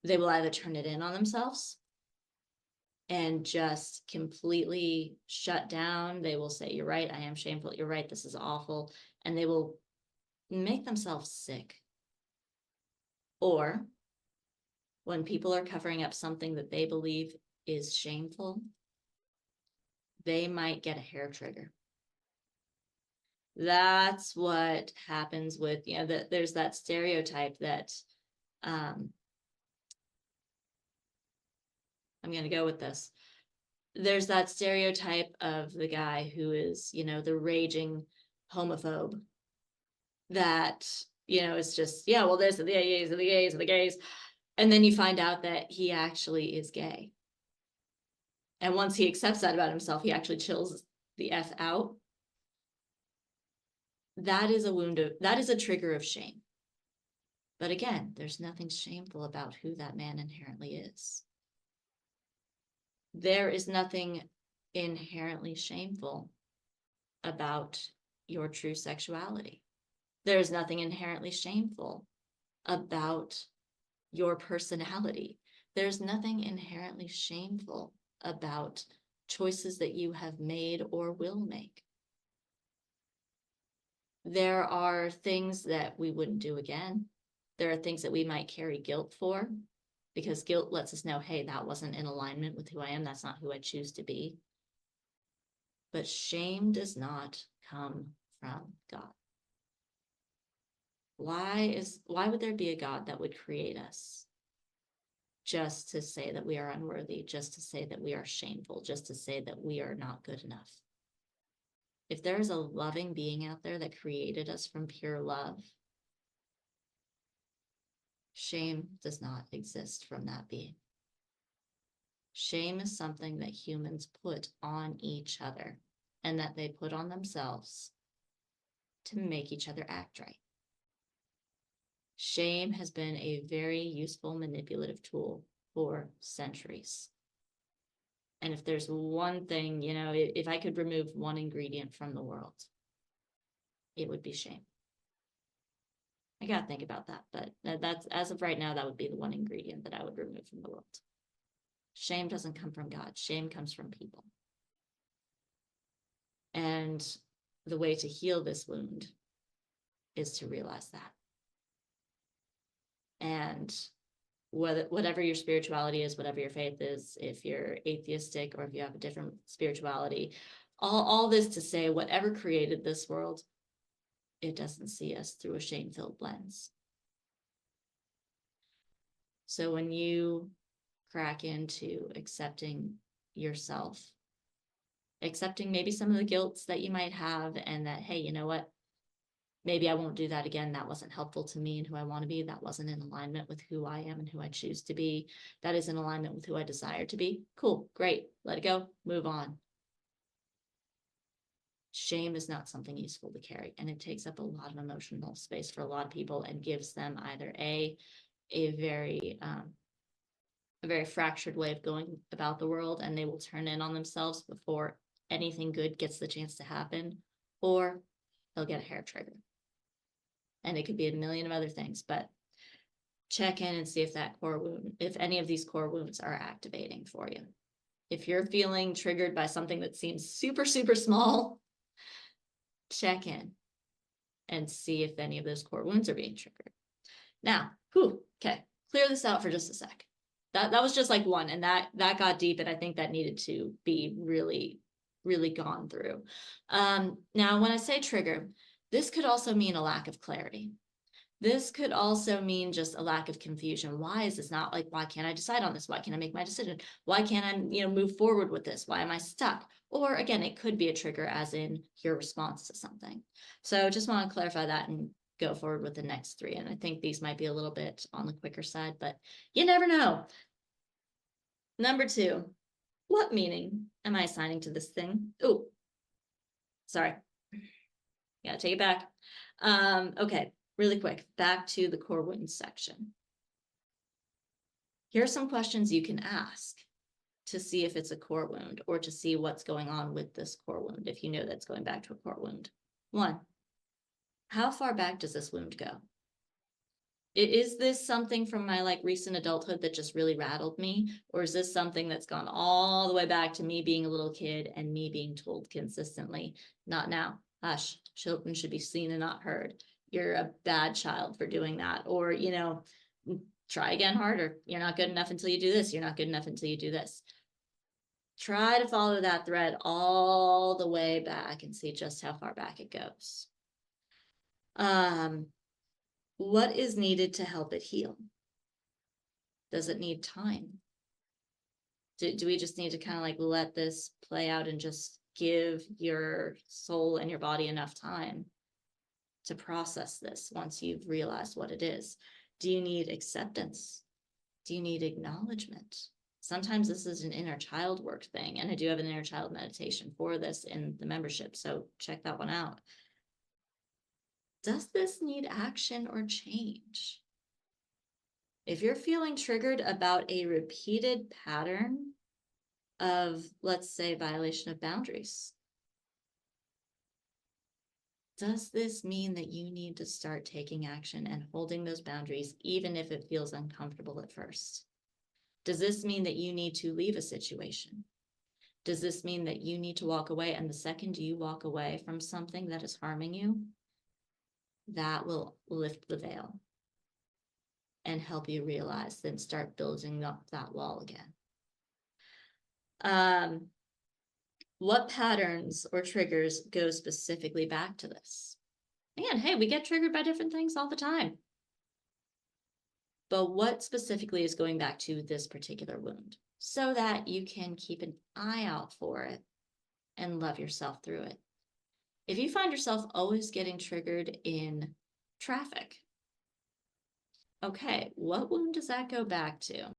they will either turn it in on themselves and just completely shut down. They will say, you're right, I am shameful. You're right, this is awful. And they will make themselves sick. Or when people are covering up something that they believe is shameful, they might get a hair trigger. That's what happens with, there's that stereotype that, I'm going to go with this. There's that stereotype of the guy who is, the raging homophobe that, it's just, yeah, well, there's the gays and the gays and the gays. And then you find out that he actually is gay. And once he accepts that about himself, he actually chills the F out. That is a trigger of shame. But again, there's nothing shameful about who that man inherently is. There is nothing inherently shameful about your true sexuality. There's nothing inherently shameful about your personality. There's nothing inherently shameful about choices that you have made or will make. There are things that we wouldn't do again. There are things that we might carry guilt for, because guilt lets us know, hey, that wasn't in alignment with who I am. That's not who I choose to be. But shame does not come from God. Why would there be a God that would create us just to say that we are unworthy, just to say that we are shameful, just to say that we are not good enough? If there is a loving being out there that created us from pure love, shame does not exist from that being. Shame is something that humans put on each other and that they put on themselves to make each other act right. Shame has been a very useful manipulative tool for centuries. And if there's one thing, if I could remove one ingredient from the world, it would be shame. I gotta think about that, but that's, as of right now, that would be the one ingredient that I would remove from the world. Shame doesn't come from God. Shame comes from people. And the way to heal this wound is to realize that. And whatever your spirituality is, whatever your faith is, if you're atheistic or if you have a different spirituality, all this to say, whatever created this world, it doesn't see us through a shame-filled lens. So when you crack into accepting yourself, accepting maybe some of the guilt that you might have, and that, hey, you know what? Maybe I won't do that again. That wasn't helpful to me and who I want to be. That wasn't in alignment with who I am and who I choose to be. That is in alignment with who I desire to be. Cool, great, let it go, move on. Shame is not something useful to carry, and it takes up a lot of emotional space for a lot of people and gives them either a very fractured way of going about the world, and they will turn in on themselves before anything good gets the chance to happen, or they'll get a hair trigger. And it could be a million of other things, but check in and see if that core wound, if any of these core wounds are activating for you. If you're feeling triggered by something that seems super, super small, check in and see if any of those core wounds are being triggered. Now, okay, clear this out for just a sec. That was just like one, and that got deep, and I think that needed to be really, really gone through. Now, when I say trigger, this could also mean a lack of clarity. This could also mean just a lack of confusion. Why is this not, like, why can't I decide on this? Why can't I make my decision? Why can't I, move forward with this? Why am I stuck? Or again, it could be a trigger as in your response to something. So just want to clarify that and go forward with the next three. And I think these might be a little bit on the quicker side, but you never know. Number 2, what meaning am I assigning to this thing? Oh, sorry. Gotta take it back. Okay, really quick, back to the core wounds section. Here are some questions you can ask to see if it's a core wound, or to see what's going on with this core wound, if you know that's going back to a core wound. 1, how far back does this wound go? Is this something from my like recent adulthood that just really rattled me? Or is this something that's gone all the way back to me being a little kid and me being told consistently, not now, hush, children should be seen and not heard. You're a bad child for doing that. Or, try again harder. You're not good enough until you do this. You're not good enough until you do this. Try to follow that thread all the way back and see just how far back it goes. What is needed to help it heal? Does it need time? Do we just need to kind of like let this play out and just give your soul and your body enough time to process this once you've realized what it is? Do you need acceptance? Do you need acknowledgement? Sometimes this is an inner child work thing, and I do have an inner child meditation for this in the membership, so check that one out. Does this need action or change? If you're feeling triggered about a repeated pattern of, let's say, violation of boundaries, does this mean that you need to start taking action and holding those boundaries, even if it feels uncomfortable at first? Does this mean that you need to leave a situation? Does this mean that you need to walk away? And the second you walk away from something that is harming you, that will lift the veil and help you realize, then start building up that wall again. What patterns or triggers go specifically back to this? And hey, we get triggered by different things all the time. But what specifically is going back to this particular wound so that you can keep an eye out for it and love yourself through it? If you find yourself always getting triggered in traffic, okay, what wound does that go back to?